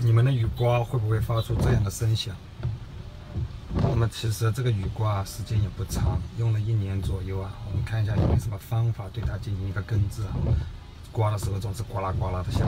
你们的雨刮会不会发出这样的声响？那么其实这个雨刮时间也不长，用了1年左右啊。我们看一下有没有什么方法对它进行一个根治啊。刮的时候总是呱啦呱啦的响。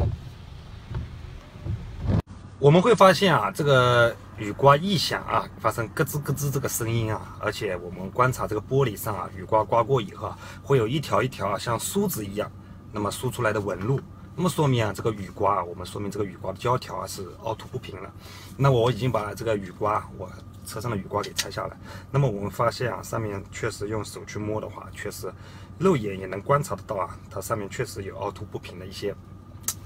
我们会发现啊，这个雨刮一响啊，发生咯吱咯吱这个声音啊，而且我们观察这个玻璃上啊，雨刮刮过以后啊，会有一条一条啊像梳子一样，那么梳出来的纹路。那么说明啊，这个雨刮啊，我们说明这个雨刮的胶条啊是凹凸不平了。那我已经把这个雨刮，我车上的雨刮给拆下来。那么我们发现啊，上面确实用手去摸的话，确实肉眼也能观察得到啊，它上面确实有凹凸不平的一些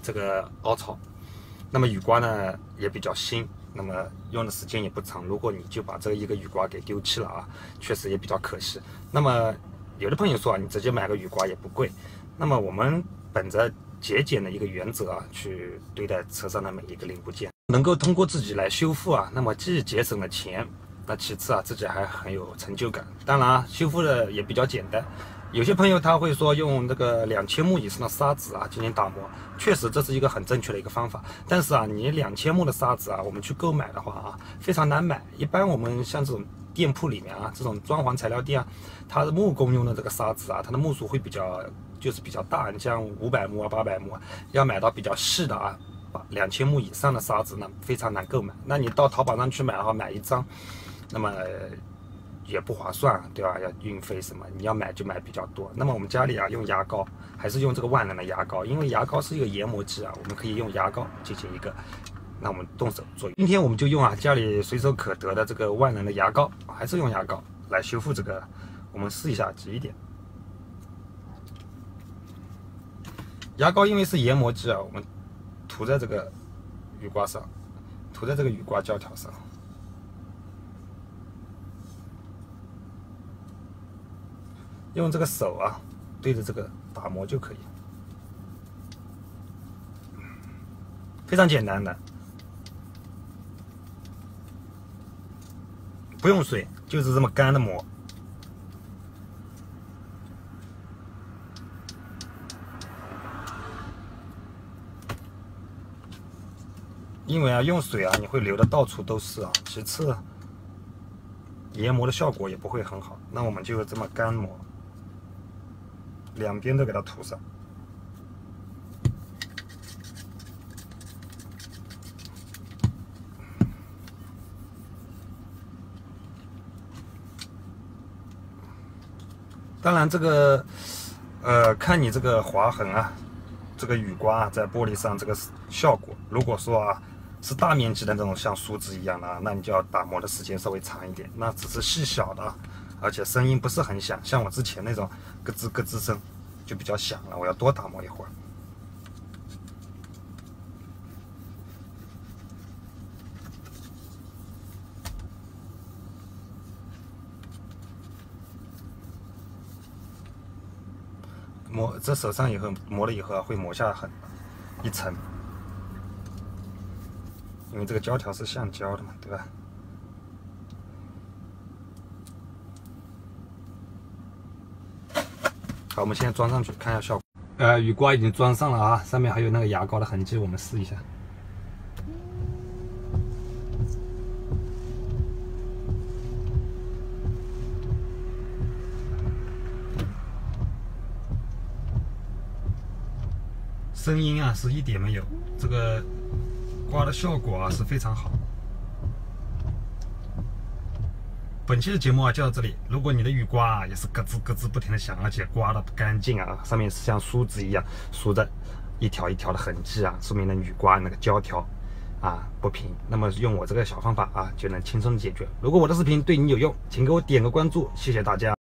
这个凹槽。那么雨刮呢也比较新，那么用的时间也不长。如果你就把这一个雨刮给丢弃了啊，确实也比较可惜。那么有的朋友说啊，你直接买个雨刮也不贵。那么我们本着节俭的一个原则啊，去对待车上的每一个零部件，能够通过自己来修复啊，那么既节省了钱，那其次啊，自己还很有成就感。当然啊，修复的也比较简单。有些朋友他会说用这个2000目以上的砂纸啊进行打磨，确实这是一个很正确的一个方法。但是啊，你2000目的砂纸啊，我们去购买的话啊，非常难买。一般我们像这种店铺里面啊，这种装潢材料店啊，它的木工用的这个砂纸啊，它的目数会比较大。你像500目啊、800目啊，要买到比较细的啊，2000目以上的砂纸呢，非常难购买。那你到淘宝上去买的话，买一张，那么也不划算，对吧？要运费什么，你要买就买比较多。那么我们家里啊用牙膏，还是用这个万能的牙膏，因为牙膏是一个研磨剂啊，我们可以用牙膏进行一个，那我们动手做。今天我们就用啊家里随手可得的这个万能的牙膏，还是用牙膏来修复这个。我们试一下挤一点。牙膏因为是研磨剂啊，我们涂在这个雨刮上，涂在这个雨刮胶条上。用这个手啊，对着这个打磨就可以，非常简单的，不用水，就是这么干的磨。因为啊，用水啊，你会流的到处都是啊。其次，研磨的效果也不会很好。那我们就这么干磨。两边都给它涂上，当然这个看你这个划痕啊，这个雨刮在玻璃上这个效果，如果说啊是大面积的那种像梳子一样的，那你就要打磨的时间稍微长一点。那只是细小的，而且声音不是很响，像我之前那种咯吱咯吱声就比较响了，我要多打磨一会儿。磨这手上以后磨了以后会磨下一层，因为这个胶条是橡胶的嘛，对吧？好，我们现在装上去看一下效果。雨刮已经装上了啊，上面还有那个牙膏的痕迹，我们试一下。声音啊是一点没有，这个刮的效果啊是非常好。本期的节目啊就到这里。如果你的雨刮啊也是咯吱咯吱不停的响，而且刮的不干净啊，上面是像梳子一样梳着一条一条的痕迹啊，说明呢雨刮那个胶条啊不平。那么用我这个小方法啊就能轻松的解决。如果我的视频对你有用，请给我点个关注，谢谢大家。